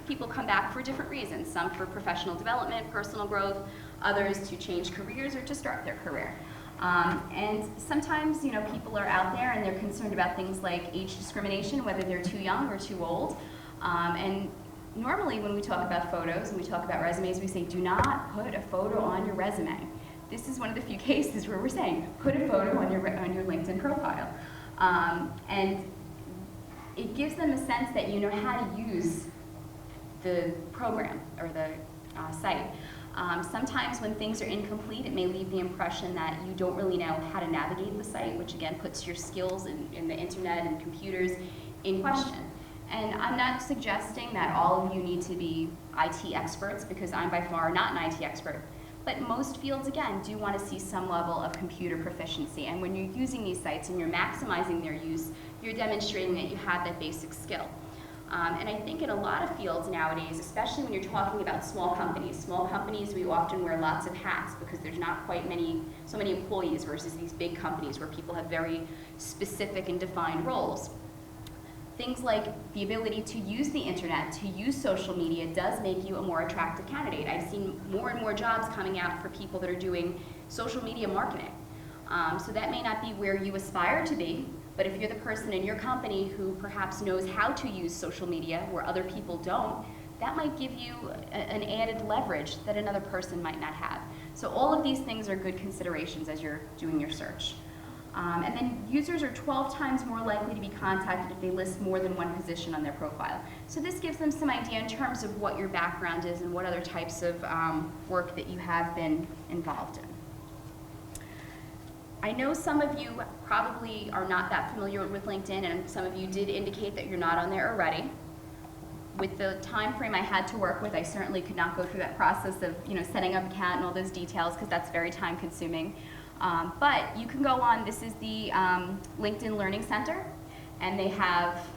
people come back for different reasons, some for professional development, personal growth, others to change careers or to start their career. And sometimes people are out there and they're concerned about things like age discrimination, whether they're too young or too old. And normally when we talk about photos and we talk about resumes, we say do not put a photo on your resume. This is one of the few cases where we're saying, put a photo on your LinkedIn profile. And it gives them a sense that you know how to use the program or the site. Sometimes when things are incomplete, it may leave the impression that you don't really know how to navigate the site, which again puts your skills in the internet and computers in question. And I'm not suggesting that all of you need to be IT experts, because I'm by far not an IT expert. But most fields, again, do want to see some level of computer proficiency. And when you're using these sites and you're maximizing their use, you're demonstrating that you have that basic skill. And I think in a lot of fields nowadays, especially when you're talking about small companies, we often wear lots of hats because there's not quite so many employees versus these big companies where people have very specific and defined roles. Things like the ability to use the internet, to use social media, does make you a more attractive candidate. I've seen more and more jobs coming out for people that are doing social media marketing. So that may not be where you aspire to be, but if you're the person in your company who perhaps knows how to use social media where other people don't, that might give you an added leverage that another person might not have. So all of these things are good considerations as you're doing your search. And then users are 12 times more likely to be contacted if they list more than one position on their profile. So this gives them some idea in terms of what your background is and what other types of work that you have been involved in. I know some of you probably are not that familiar with LinkedIn, and some of you did indicate that you're not on there already. With the time frame I had to work with, I certainly could not go through that process of setting up an account and all those details, because that's very time consuming. But you can go on, this is the LinkedIn Learning Center, and they have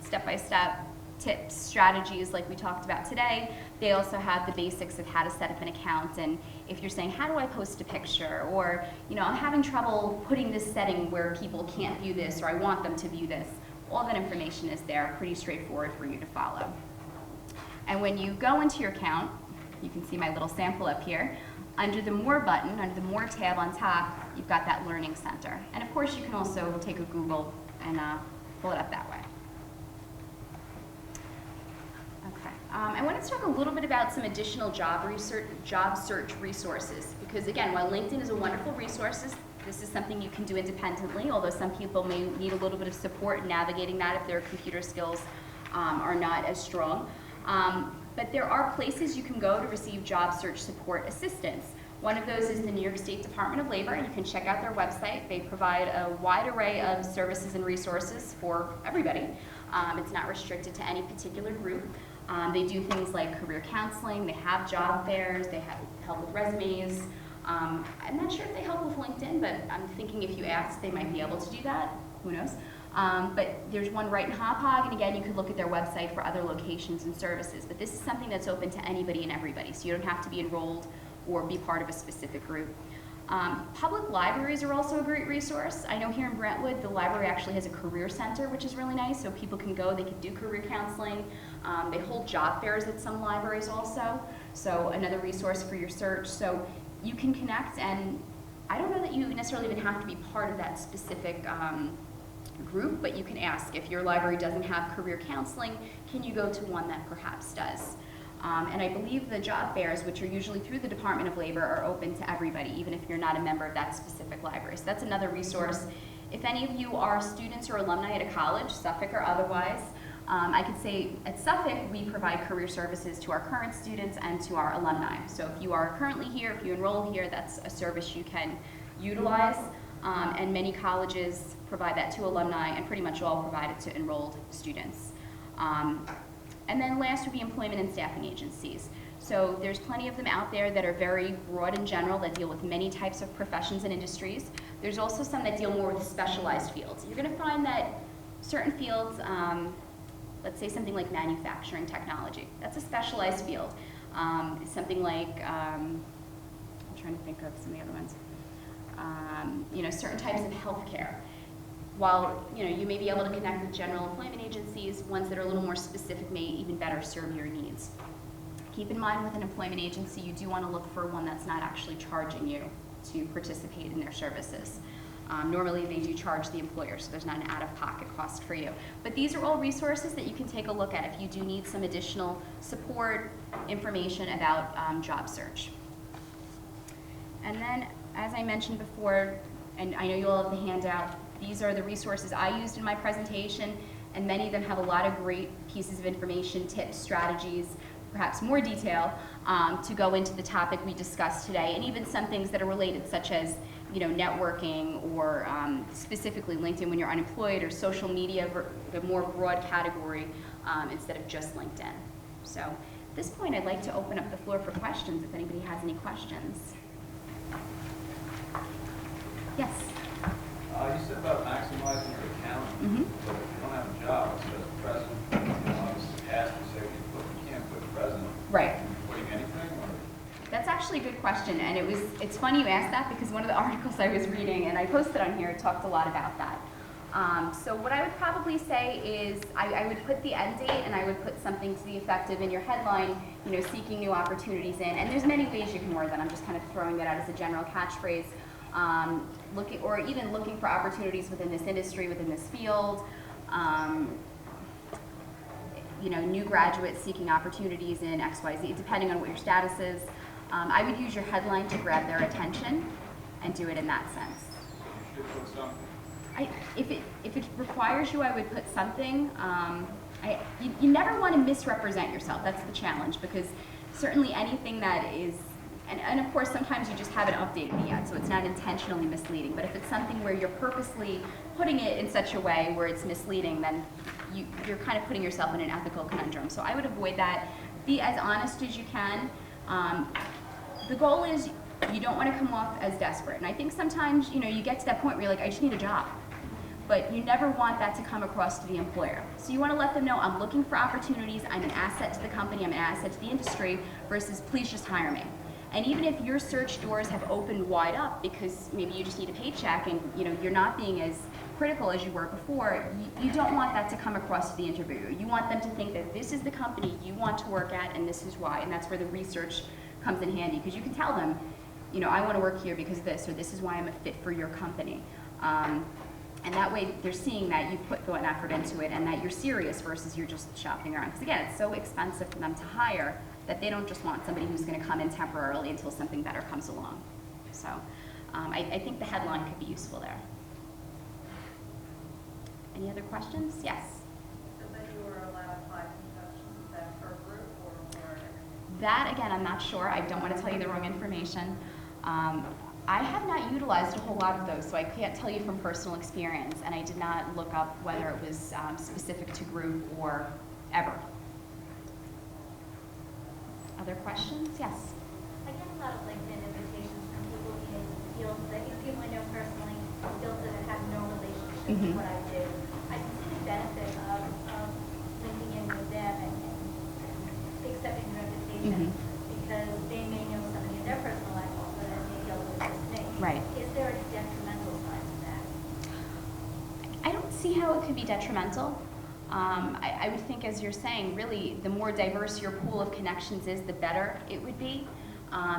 step-by-step tips, strategies like we talked about today. They also have the basics of how to set up an account, and if you're saying, how do I post a picture? Or, I'm having trouble putting this setting where people can't view this, or I want them to view this. All that information is there, pretty straightforward for you to follow. And when you go into your account, you can see my little sample up here. Under the More button, under the More tab on top, you've got that Learning Center. And of course, you can also take a Google and pull it up that way. Okay. I wanted to talk a little bit about some additional job search resources, because again, while LinkedIn is a wonderful resource, this is something you can do independently, although some people may need a little bit of support in navigating that if their computer skills are not as strong. But there are places you can go to receive job search support assistance. One of those is the New York State Department of Labor. You can check out their website. They provide a wide array of services and resources for everybody. It's not restricted to any particular group. They do things like career counseling, they have job fairs, they have help with resumes. I'm not sure if they help with LinkedIn, but I'm thinking if you ask, they might be able to do that. Who knows? But there's one right in Hauppauge, and again, you could look at their website for other locations and services. But this is something that's open to anybody and everybody, so you don't have to be enrolled or be part of a specific group. Public libraries are also a great resource. I know here in Brentwood, the library actually has a career center, which is really nice, so people can go, they can do career counseling. They hold job fairs at some libraries also, so another resource for your search. So you can connect, and I don't know that you necessarily even have to be part of that specific group, but you can ask if your library doesn't have career counseling, can you go to one that perhaps does? And I believe the job fairs, which are usually through the Department of Labor, are open to everybody, even if you're not a member of that specific library. So that's another resource. If any of you are students or alumni at a college, Suffolk or otherwise, I could say at Suffolk, we provide career services to our current students and to our alumni. So if you are currently here, if you enroll here, that's a service you can utilize. And many colleges provide that to alumni, and pretty much all provide it to enrolled students. And then last would be employment and staffing agencies. So there's plenty of them out there that are very broad and general, that deal with many types of professions and industries. There's also some that deal more with specialized fields. You're going to find that certain fields, let's say something like manufacturing technology, that's a specialized field. Something like, I'm trying to think of some of the other ones. Certain types of healthcare. While you may be able to connect with general employment agencies, ones that are a little more specific may even better serve your needs. Keep in mind with an employment agency, you do want to look for one that's not actually charging you to participate in their services. Normally they do charge the employer, so there's not an out-of-pocket cost for you. But these are all resources that you can take a look at if you do need some additional support, information about job search. And then, as I mentioned before, and I know you all have the handout, these are the resources I used in my presentation, and many of them have a lot of great pieces of information, tips, strategies, perhaps more detail to go into the topic we discussed today, and even some things that are related, such as networking, or specifically LinkedIn when you're unemployed, or social media, the more broad category instead of just LinkedIn. So at this point, I'd like to open up the floor for questions if anybody has any questions. Yes? You said about maximizing your account, but if you don't have a job, it says present. I was asked to say you can't put present. Right. Putting anything? Or? That's actually a good question, and it's funny you asked that, because one of the articles I was reading, and I posted on here, talked a lot about that. So what I would probably say is I would put the end date, and I would put something to the effect of in your headline, seeking new opportunities in. And there's many ways you can word that. I'm just kind of throwing that out as a general catchphrase. Looking for opportunities within this industry, within this field. New graduates seeking opportunities in XYZ, depending on what your status is. I would use your headline to grab their attention and do it in that sense. You should put something. If it requires you, I would put something. You never want to misrepresent yourself. That's the challenge, because certainly anything that is, and of course sometimes you just haven't updated it yet, so it's not intentionally misleading. But if it's something where you're purposely putting it in such a way where it's misleading, then you're kind of putting yourself in an ethical conundrum. So I would avoid that. Be as honest as you can. The goal is you don't want to come off as desperate. And I think sometimes you get to that point where you're like, I just need a job. But you never want that to come across to the employer. So you want to let them know, I'm looking for opportunities, I'm an asset to the company, I'm an asset to the industry, versus please just hire me. And even if your search doors have opened wide up because maybe you just need a paycheck and you're not being as critical as you were before, you don't want that to come across to the interviewer. You want them to think that this is the company you want to work at and this is why. And that's where the research comes in handy, because you can tell them, I want to work here because of this, or this is why I'm a fit for your company. And that way they're seeing that you've put thought and effort into it and that you're serious versus you're just shopping around. Because again, it's so expensive for them to hire that they don't just want somebody who's going to come in temporarily until something better comes along. So I think the headline could be useful there. Any other questions? Yes? So that you were allowed 5 concessions, is that per group or? That, again, I'm not sure. I don't want to tell you the wrong information. I have not utilized a whole lot of those, so I can't tell you from personal experience, and I did not look up whether it was specific to group or ever. Other questions? Yes? I get a lot of LinkedIn invitations from people in fields that people I know personally, fields that have no relationship to what I do. I can see the benefit of linking in with them and accepting their invitation because they may know somebody in their personal life also that may be able to assist me. Right. Is there a detrimental side to that? I don't see how it could be detrimental. I would think, as you're saying, really, the more diverse your pool of connections is, the better it would be,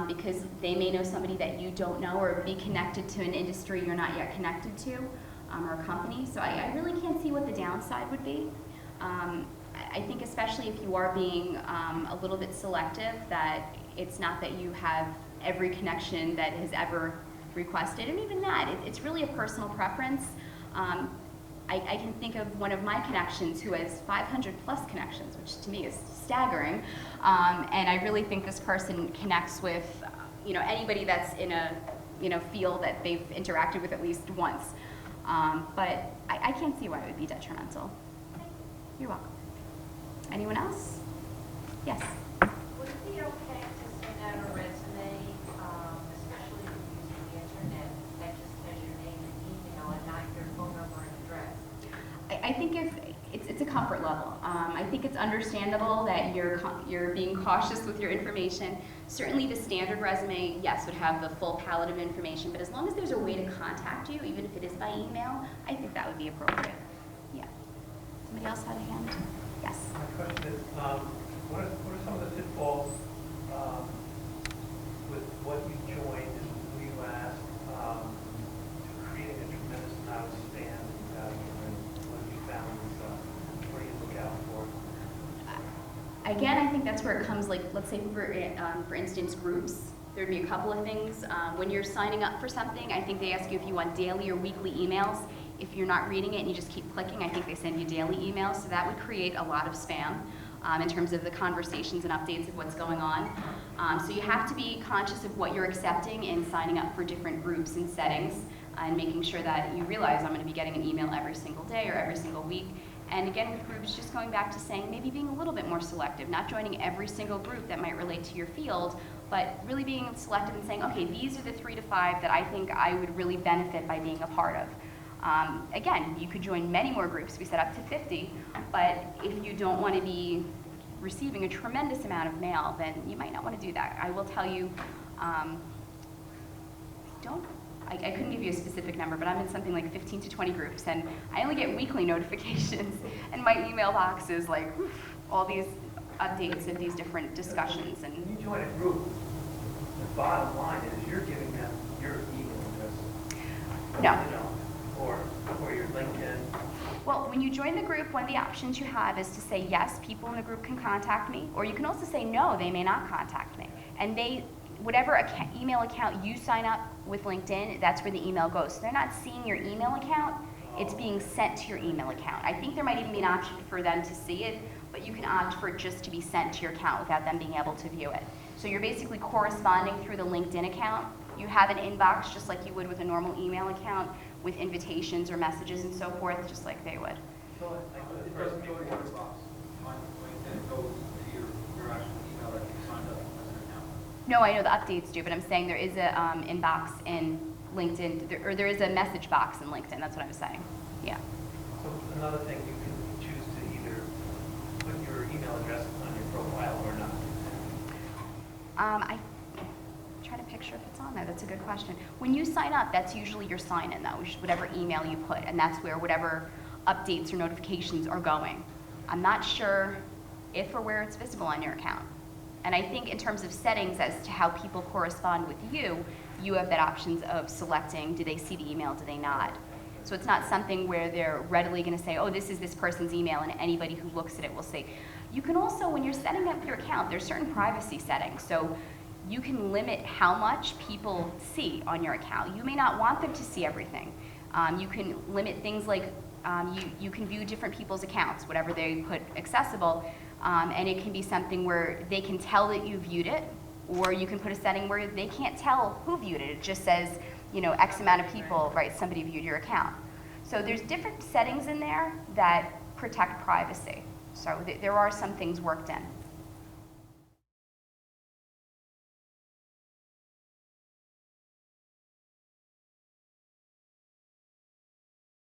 because they may know somebody that you don't know or be connected to an industry you're not yet connected to. or a company. So I really can't see what the downside would be. I think especially if you are being a little bit selective, that it's not that you have every connection that has ever requested, and even that, it's really a personal preference. I can think of one of my connections who has 500 plus connections, which to me is staggering, and I really think this person connects with anybody that's in a field that they've interacted with at least once. But I can't see why it would be detrimental. You're welcome. Anyone else? Yes. Would it be okay to send out a resume, especially if you're using the internet, that just has your name and email and not your phone number and address? I think if it's a comfort level. I think it's understandable that you're being cautious with your information. Certainly the standard resume, yes, would have the full palette of information, but as long as there's a way to contact you, even if it is by email, I think that would be appropriate. Yeah. Somebody else had a hand? Yes. My question is, what are some of the pitfalls with what you joined and who you asked to creating a tremendous amount of spam and what have you found is what do you look out for? Again, I think that's where it comes, like, let's say for instance, groups. There'd be a couple of things. When you're signing up for something, I think they ask you if you want daily or weekly emails. If you're not reading it and you just keep clicking, I think they send you daily emails, so that would create a lot of spam in terms of the conversations and updates of what's going on. So you have to be conscious of what you're accepting in signing up for different groups and settings, and making sure that you realize I'm going to be getting an email every single day or every single week. And again, with groups, just going back to saying maybe being a little bit more selective, not joining every single group that might relate to your field, but really being selective and saying, okay, these are the 3 to 5 that I think I would really benefit by being a part of. Again, you could join many more groups. We set up to 50, but if you don't want to be receiving a tremendous amount of mail, then you might not want to do that. I will tell you, I couldn't give you a specific number, but I'm in something like 15 to 20 groups, and I only get weekly notifications, and my email box is like all these updates of these different discussions. And When you join a group, the bottom line is you're giving them your email address. no. Or your LinkedIn. Well, when you join the group, one of the options you have is to say, yes, people in the group can contact me, or you can also say, no, they may not contact me. And whatever email account you sign up with LinkedIn, that's where the email goes. So they're not seeing your email account, it's being sent to your email account. I think there might even be an option for them to see it, but you can opt for it just to be sent to your account without them being able to view it. So you're basically corresponding through the LinkedIn account. You have an inbox just like you would with a normal email account, with invitations or messages and so forth, just like they would. So It doesn't go in your box. On LinkedIn, it goes to your actual email that you signed up as an account. No, I know the updates do, but I'm saying there is a inbox in LinkedIn, or there is a message box in LinkedIn. That's what I was saying. Yeah. So another thing, you can choose to either put your email address on your profile or not. I try to picture if it's on there. That's a good question. When you sign up, that's usually your sign-in, though, which is whatever email you put, and that's where whatever updates or notifications are going. I'm not sure if or where it's visible on your account. And I think in terms of settings as to how people correspond with you, you have that option of selecting, do they see the email, do they not? So it's not something where they're readily going to say, oh, this is this person's email, and anybody who looks at it will see. You can also, when you're setting up your account, there's certain privacy settings. So you can limit how much people see on your account. You may not want them to see everything. You can limit things like you can view different people's accounts, whatever they put accessible, and it can be something where they can tell that you viewed it, or you can put a setting where they can't tell who viewed it. It just says, X amount of people, right, somebody viewed your account. So there's different settings in there that protect privacy. So there are some things worked in.